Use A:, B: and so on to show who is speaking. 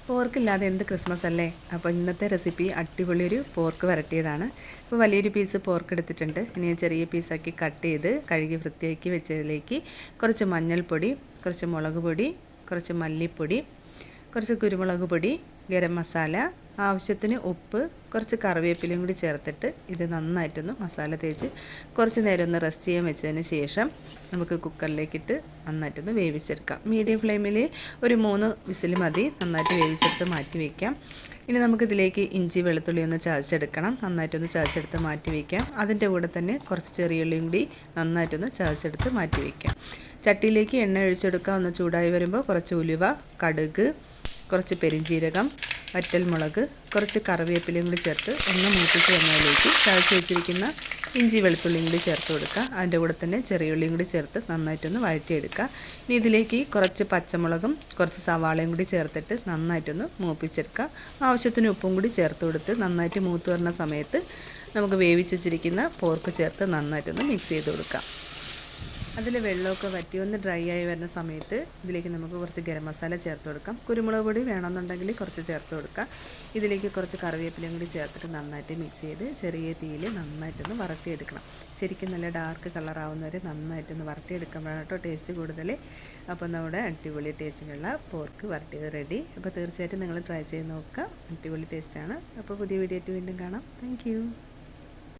A: പോർക്കില്ലാതെ എന്ത് ക്രിസ്മസ് അല്ലേ. അപ്പോൾ ഇന്നത്തെ റെസിപ്പി അടിപൊളി ഒരു പോർക്ക് വരട്ടിയതാണ്. ഇപ്പോൾ വലിയൊരു പീസ് പോർക്ക് എടുത്തിട്ടുണ്ട്. ഇനി ചെറിയ പീസാക്കി കട്ട് ചെയ്ത് കഴുകി വൃത്തിയാക്കി വെച്ചതിലേക്ക് കുറച്ച് മഞ്ഞൾപ്പൊടി, കുറച്ച് മുളക് പൊടി, കുറച്ച് മല്ലിപ്പൊടി, കുറച്ച് കുരുമുളക് പൊടി, ഗരം മസാല, ആവശ്യത്തിന് ഉപ്പ്, കുറച്ച് കറിവേപ്പിലയും കൂടി ചേർത്തിട്ട് ഇത് നന്നായിട്ടൊന്ന് മസാല തേച്ച് കുറച്ച് നേരം ഒന്ന് റെസ്റ്റ് ചെയ്യാൻ വെച്ചതിന് ശേഷം നമുക്ക് കുക്കറിലേക്കിട്ട് നന്നായിട്ടൊന്ന് വേവിച്ചെടുക്കാം. മീഡിയം ഫ്ലെയിമിൽ ഒരു 3 വിസിൽ മതി. നന്നായിട്ട് വേവിച്ചെടുത്ത് മാറ്റി വയ്ക്കാം. ഇനി നമുക്കിതിലേക്ക് ഇഞ്ചി വെളുത്തുള്ളി ഒന്ന് ചതച്ചെടുക്കണം. നന്നായിട്ടൊന്ന് ചതച്ചെടുത്ത് മാറ്റി വയ്ക്കാം. അതിൻ്റെ കൂടെ തന്നെ കുറച്ച് ചെറിയുള്ളിയും കൂടി നന്നായിട്ടൊന്ന് ചതച്ചെടുത്ത് മാറ്റി വയ്ക്കാം. ചട്ടിയിലേക്ക് എണ്ണ ഒഴിച്ചെടുക്കുക. ഒന്ന് ചൂടായി വരുമ്പോൾ കുറച്ച് ഉലുവ, കടുക്, കുറച്ച് പെരിഞ്ജീരകം, വറ്റൽമുളക്, കുറച്ച് കറിവേപ്പിലയും കൂടി ചേർത്ത് ഒന്ന് മൂപ്പിച്ച് വന്നതിലേക്ക് ചതച്ച് വെച്ചിരിക്കുന്ന ഇഞ്ചി വെളുത്തുള്ളിയും കൂടി ചേർത്ത് കൊടുക്കുക. അതിൻ്റെ കൂടെ തന്നെ ചെറിയുള്ളിയും കൂടി ചേർത്ത് നന്നായിട്ടൊന്ന് വഴറ്റിയെടുക്കുക. ഇനി ഇതിലേക്ക് കുറച്ച് പച്ചമുളകും കുറച്ച് സവാളയും കൂടി ചേർത്തിട്ട് നന്നായിട്ടൊന്ന് മൂപ്പിച്ചെടുക്കുക. ആവശ്യത്തിന് ഉപ്പും കൂടി ചേർത്ത് കൊടുത്ത് നന്നായിട്ട് മൂത്ത് വരുന്ന സമയത്ത് നമുക്ക് വേവിച്ച് വെച്ചിരിക്കുന്ന പോർക്ക് ചേർത്ത് നന്നായിട്ടൊന്ന് മിക്സ് ചെയ്ത് കൊടുക്കാം. അതിൽ വെള്ളമൊക്കെ വറ്റി ഒന്ന് ഡ്രൈ ആയി വരുന്ന സമയത്ത് ഇതിലേക്ക് നമുക്ക് കുറച്ച് ഗരം മസാല ചേർത്ത് കൊടുക്കാം. കുരുമുളക് പൊടി വേണമെന്നുണ്ടെങ്കിൽ കുറച്ച് ചേർത്ത് കൊടുക്കാം. ഇതിലേക്ക് കുറച്ച് കറിവേപ്പിലയും കൂടി ചേർത്തിട്ട് നന്നായിട്ട് മിക്സ് ചെയ്ത് ചെറിയ തീയിൽ നന്നായിട്ടൊന്ന് വരട്ടിയെടുക്കണം. ശരിക്കും നല്ല ഡാർക്ക് കളറാവുന്നവരെ നന്നായിട്ടൊന്ന് വരട്ടിയെടുക്കുമ്പോഴാണ് കേട്ടോ ടേസ്റ്റ് കൂടുതൽ. അപ്പോൾ നമ്മുടെ അടിപൊളി ടേസ്റ്റിനുള്ള പോർക്ക് വരട്ടിയത് റെഡി. അപ്പോൾ തീർച്ചയായിട്ടും നിങ്ങൾ ട്രൈ ചെയ്ത് നോക്കുക. അടിപൊളി ടേസ്റ്റാണ്. അപ്പോൾ പുതിയ വീഡിയോ ആയിട്ട് വീണ്ടും കാണാം. താങ്ക്